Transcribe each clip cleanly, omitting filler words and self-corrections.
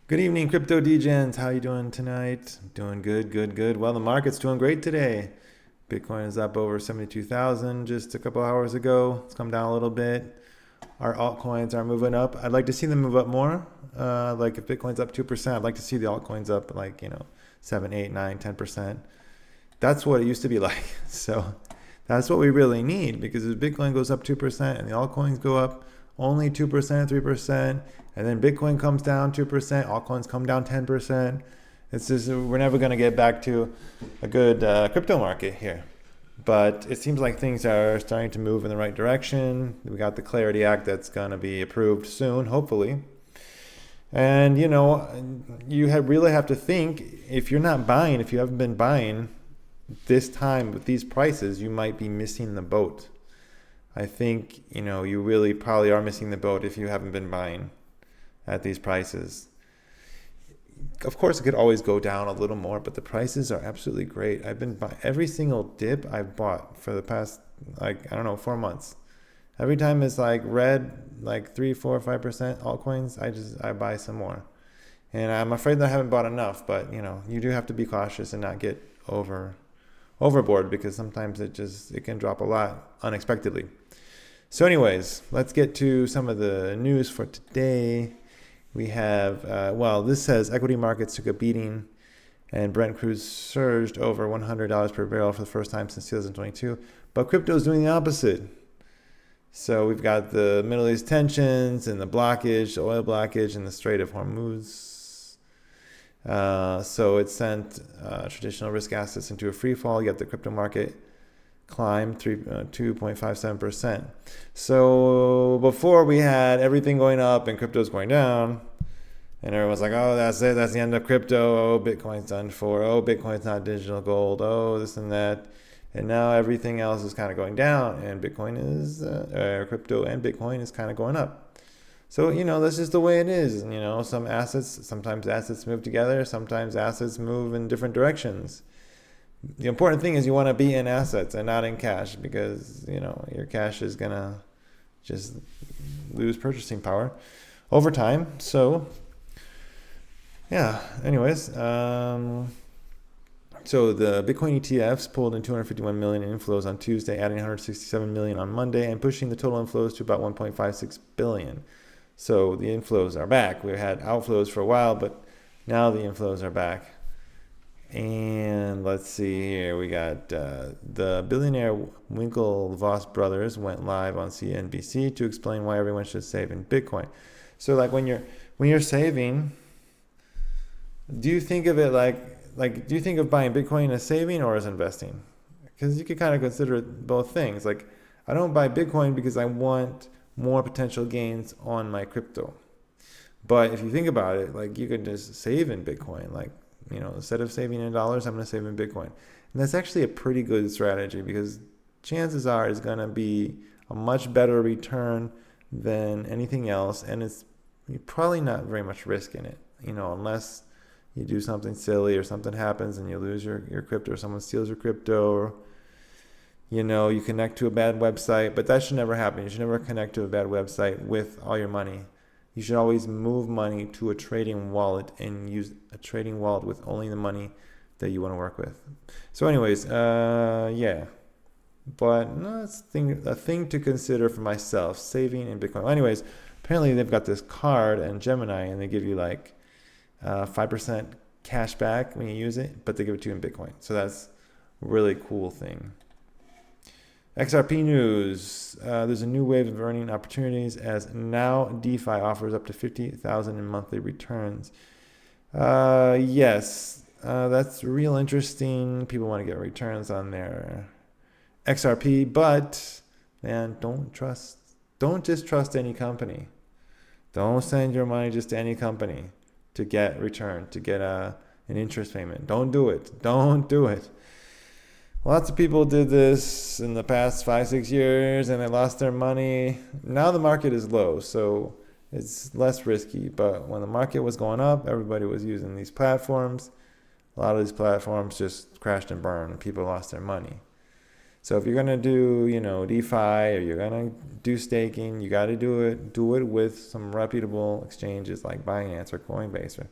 Good evening, crypto degens. How you doing tonight? Doing good, good, good. Well, the market's doing great today. Bitcoin is up over 72,000 just a couple hours ago. It's come down a little bit. Our altcoins are moving up. I'd like to see them move up more. Like if Bitcoin's up 2%, I'd like to see the altcoins up like, 7, 8, 9, 10%. That's what it used to be like. So that's what we really need, because if Bitcoin goes up 2% and the altcoins go up only 2%, 3%, and then Bitcoin comes down 2%, altcoins come down 10%. It's just, we're never going to get back to a good crypto market here. But it seems like things are starting to move in the right direction. We got the Clarity Act that's going to be approved soon, hopefully. And, really have to think, if you're not buying, if you haven't been buying this time with these prices, you might be missing the boat. I think, you really probably are missing the boat if you haven't been buying at these prices. Of course, it could always go down a little more, but the prices are absolutely great. I've been buying every single dip I've bought for the past, 4 months. Every time it's like red, like 3, 4, 5% altcoins, I buy some more. And I'm afraid that I haven't bought enough, but you do have to be cautious and not get overboard, because sometimes it can drop a lot unexpectedly. So anyways, let's get to some of the news for today. We have, this says equity markets took a beating and Brent crude surged over $100 per barrel for the first time since 2022. But crypto is doing the opposite. So we've got the Middle East tensions and the blockage, the oil blockage in the Strait of Hormuz. So it sent traditional risk assets into a free fall, yet the crypto market climbed 2.57%. So before we had everything going up and crypto's going down, and everyone's like, oh, that's it, that's the end of crypto, oh, Bitcoin's done for, oh, Bitcoin's not digital gold, oh, this and that. And now everything else is kind of going down, and Bitcoin is, crypto and Bitcoin is kind of going up. So, that's just the way it is. Sometimes assets move together, sometimes assets move in different directions. The important thing is you want to be in assets and not in cash, because, your cash is going to just lose purchasing power over time. So, yeah, anyways, so the Bitcoin ETFs pulled in 251 million in inflows on Tuesday, adding 167 million on Monday, and pushing the total inflows to about 1.56 billion. So the inflows are back. We had outflows for a while, but now the inflows are back. And let's see here. We got the billionaire Winklevoss brothers went live on CNBC to explain why everyone should save in Bitcoin. So like when you're saving, do you think of it like do you think of buying Bitcoin as saving or as investing? Because you could kind of consider both things. Like, I don't buy Bitcoin because I want more potential gains on my crypto. But if you think about it, like, you could just save in Bitcoin. Like, instead of saving in dollars, I'm going to save in Bitcoin. And that's actually a pretty good strategy, because chances are it's going to be a much better return than anything else. And it's probably not very much risk in it, unless you do something silly or something happens and you lose your crypto, or someone steals your crypto, or, you connect to a bad website. But that should never happen. You should never connect to a bad website with all your money. You should always move money to a trading wallet and use a trading wallet with only the money that you want to work with. So anyways, yeah. But no, it's a thing to consider for myself, saving in Bitcoin. Well, anyways, apparently they've got this card and Gemini, and they give you like 5% cash back when you use it, but they give it to you in Bitcoin. So that's a really cool thing. XRP news. There's a new wave of earning opportunities as now DeFi offers up to 50,000 in monthly returns. Yes, that's real interesting. People want to get returns on their XRP, but man, don't just trust any company. Don't send your money just to any company to get return, to get an interest payment. Don't do it. Don't do it. Lots of people did this in the past 5-6 years and they lost their money. Now the market is low, so it's less risky. But when the market was going up, everybody was using these platforms. A lot of these platforms just crashed and burned and people lost their money. So if you're gonna do, DeFi, or you're gonna do staking, you got to do it with some reputable exchanges like Binance or Coinbase or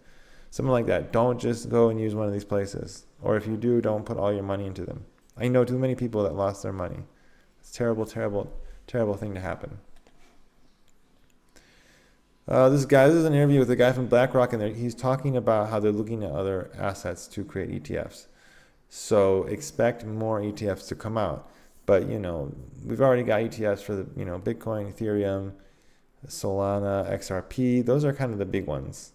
something like that. Don't just go and use one of these places. Or if you do, don't put all your money into them. I know too many people that lost their money. It's a terrible, terrible, terrible thing to happen. This is an interview with a guy from BlackRock, and he's talking about how they're looking at other assets to create ETFs. So expect more ETFs to come out. But, we've already got ETFs for the, Bitcoin, Ethereum, Solana, XRP. Those are kind of the big ones.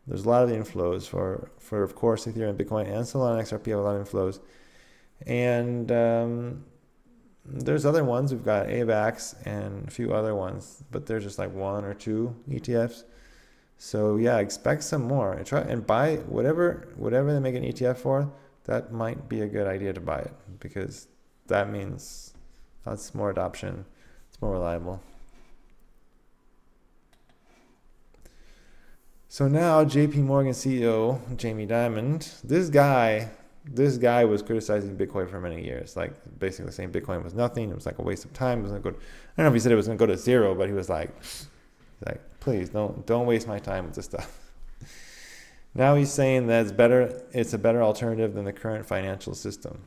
There's a lot of inflows for of course, Ethereum, Bitcoin, and Solana, XRP have a lot of inflows. And there's other ones. We've got AVAX and a few other ones, but they're just like 1 or 2 ETFs. So yeah, expect some more. And try and buy whatever they make an ETF for. That might be a good idea to buy it, because that means that's more adoption. It's more reliable. So now JP Morgan CEO Jamie Dimon, this guy was criticizing Bitcoin for many years, like basically saying Bitcoin was nothing. It was like a waste of time. It was going to go. I don't know if he said it was going to go to zero, but he was like, please don't waste my time with this stuff. Now he's saying that it's a better alternative than the current financial system.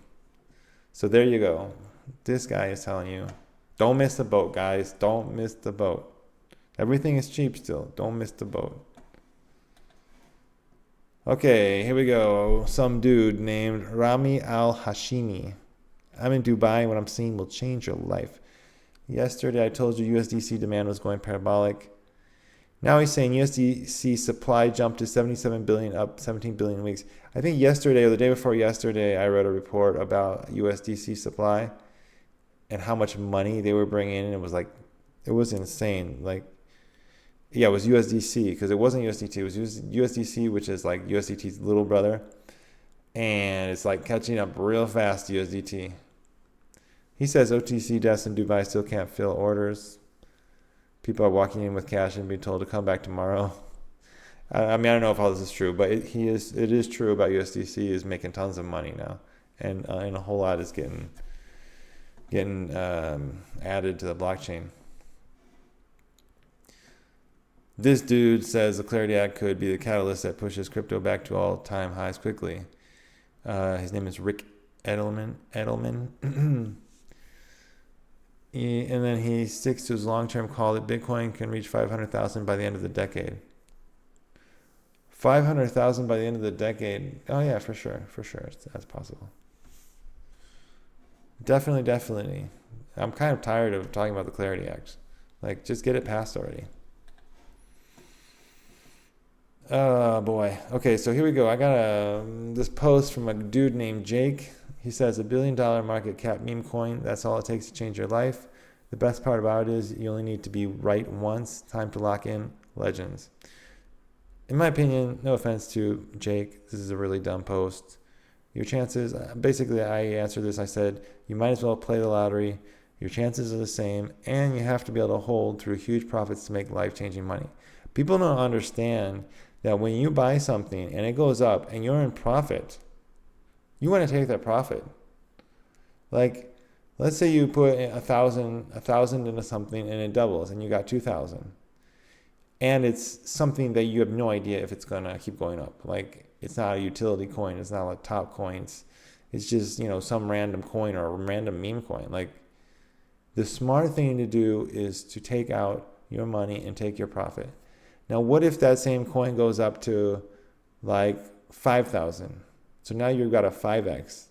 So there you go. This guy is telling you, don't miss the boat, guys. Don't miss the boat. Everything is cheap still. Don't miss the boat. Okay, here we go. Some dude named Rami Al-Hashimi. I'm in Dubai, and what I'm seeing will change your life. Yesterday I told you USDC demand was going parabolic. Now he's saying USDC supply jumped to 77 billion, up 17 billion weeks. I think yesterday or the day before yesterday, I read a report about USDC supply and how much money they were bringing in. It was insane. It was USDC, because it wasn't USDT. It was USDC, which is like USDT's little brother. And it's like catching up real fast to USDT. He says OTC desks in Dubai still can't fill orders. People are walking in with cash and being told to come back tomorrow. I don't know if all this is true, but it is true about USDC is making tons of money now, and a whole lot is getting added to the blockchain. This dude says the Clarity Act could be the catalyst that pushes crypto back to all-time highs quickly. His name is Rick Edelman. And then he sticks to his long-term call that Bitcoin can reach 500,000 by the end of the decade. 500,000 by the end of the decade. Oh yeah, for sure. That's possible. Definitely. I'm kind of tired of talking about the Clarity Act. Just get it passed already. Oh boy. Okay, so here we go. I got this post from a dude named Jake. He says $1 billion market cap meme coin. That's all it takes to change your life. The best part about it is you only need to be right once. Time to lock in. Legends. In my opinion, no offense to Jake, this is a really dumb post. Your chances, basically I answered this. I said, you might as well play the lottery. Your chances are the same, and you have to be able to hold through huge profits to make life-changing money. People don't understand that when you buy something and it goes up and you're in profit, you want to take that profit. Let's say you put 1,000 into something and it doubles and you got 2,000. And it's something that you have no idea if it's going to keep going up. It's not a utility coin. It's not like top coins. It's just, some random coin or a random meme coin. The smart thing to do is to take out your money and take your profit. Now, what if that same coin goes up to 5,000? So now you've got a 5x.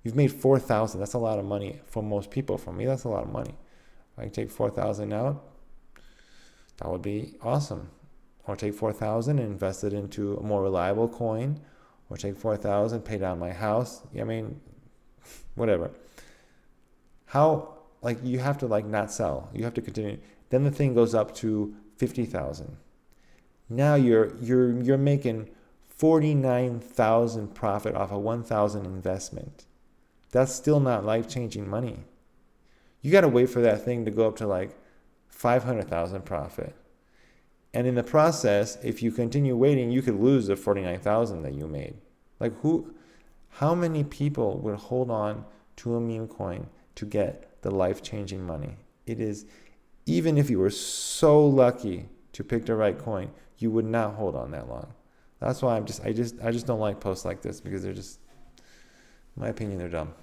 You've made 4,000. That's a lot of money for most people. For me, that's a lot of money. I can take 4,000 out. That would be awesome. Or take 4,000 and invest it into a more reliable coin. Or take 4,000, pay down my house. Whatever. You have to not sell. You have to continue. Then the thing goes up to 50,000. Now you're making 49,000 profit off a 1,000 investment. That's still not life-changing money. You got to wait for that thing to go up to 500,000 profit. And in the process, if you continue waiting, you could lose the 49,000 that you made. How many people would hold on to a meme coin to get the life-changing money. It is, even if you were so lucky to pick the right coin, you would not hold on that long. That's why I just don't like posts like this, because they're just, in my opinion, they're dumb.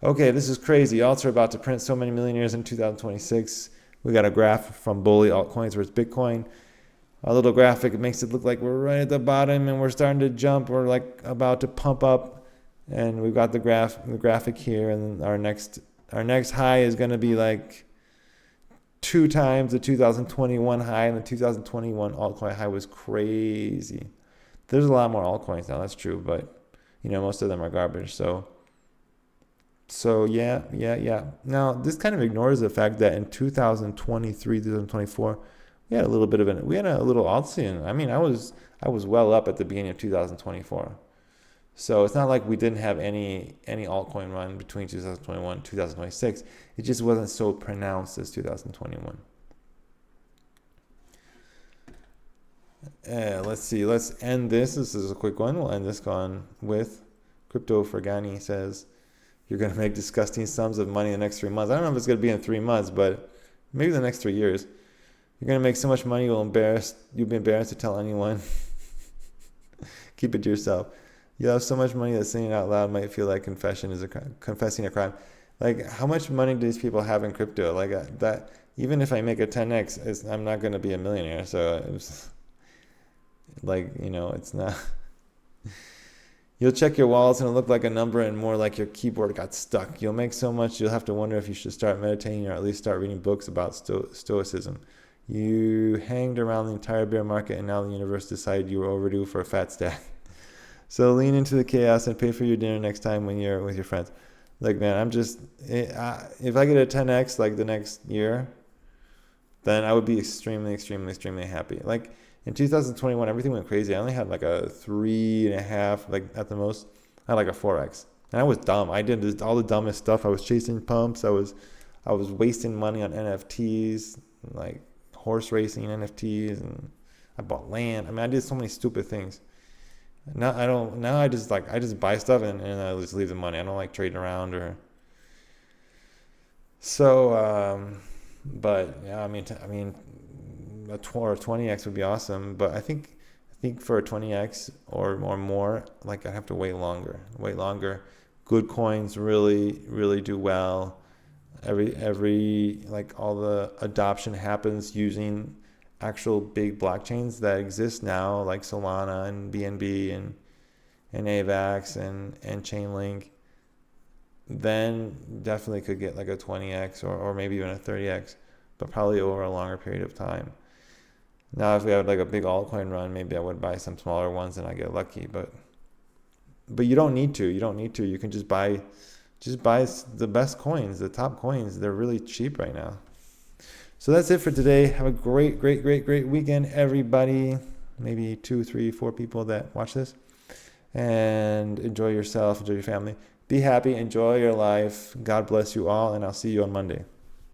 Okay, this is crazy. Alts are about to print so many millionaires in 2026. We got a graph from Bully Altcoins where it's Bitcoin. Our little graphic, it makes it look like we're right at the bottom and we're starting to jump. We're like about to pump up, and we've got the graphic here, and our next high is going to be like 2 times the 2021 high, and the 2021 altcoin high was crazy. There's a lot more altcoins now, that's true, but most of them are garbage. So yeah. Now, this kind of ignores the fact that in 2023, 2024, we had a little alt scene. I mean, I was well up at the beginning of 2024. So it's not like we didn't have any altcoin run between 2021 and 2026. It just wasn't so pronounced as 2021. Let's see. Let's end this. This is a quick one. We'll end this one with 𝗃𝗏𝗿𝗀𝗏 says, you're going to make disgusting sums of money in the next 3 months. I don't know if it's going to be in 3 months, but maybe the next 3 years. You're going to make so much money you'll be embarrassed to tell anyone. Keep it to yourself. You have so much money that saying it out loud might feel like confessing a crime. Like, how much money do these people have in crypto? Like that, even if I make a 10x, I'm not going to be a millionaire. So it's like, it's not. You'll check your wallets and it'll look like a number and more like your keyboard got stuck. You'll make so much you'll have to wonder if you should start meditating or at least start reading books about stoicism. You hanged around the entire bear market and now the universe decided you were overdue for a fat stack. So lean into the chaos and pay for your dinner next time when you're with your friends. Like, man, if I get a 10x like the next year, then I would be extremely, extremely, extremely happy. Like in 2021, everything went crazy. I only had like a 3.5, like at the most. I had like a 4x. And I was dumb. I did all the dumbest stuff. I was chasing pumps. I was wasting money on NFTs, like horse racing NFTs, and I bought land. I mean, I did so many stupid things. Now I just buy stuff and I just leave the money. I don't like trading around but yeah, I mean a 20x would be awesome, but I think for a 20x or more, like I have to wait longer. Good coins really, really do well. Every like all the adoption happens using actual big blockchains that exist now, like Solana and BNB and AVAX and Chainlink, then definitely could get like a 20x or maybe even a 30x, but probably over a longer period of time. Now, if we had like a big altcoin run, maybe I would buy some smaller ones and I get lucky, but you don't need to. You can just buy the best coins, the top coins. They're really cheap right now. So that's it for today. Have a great weekend, everybody. Maybe 2, 3, 4 people that watch this. And enjoy yourself, enjoy your family. Be happy, enjoy your life. God bless you all, and I'll see you on Monday.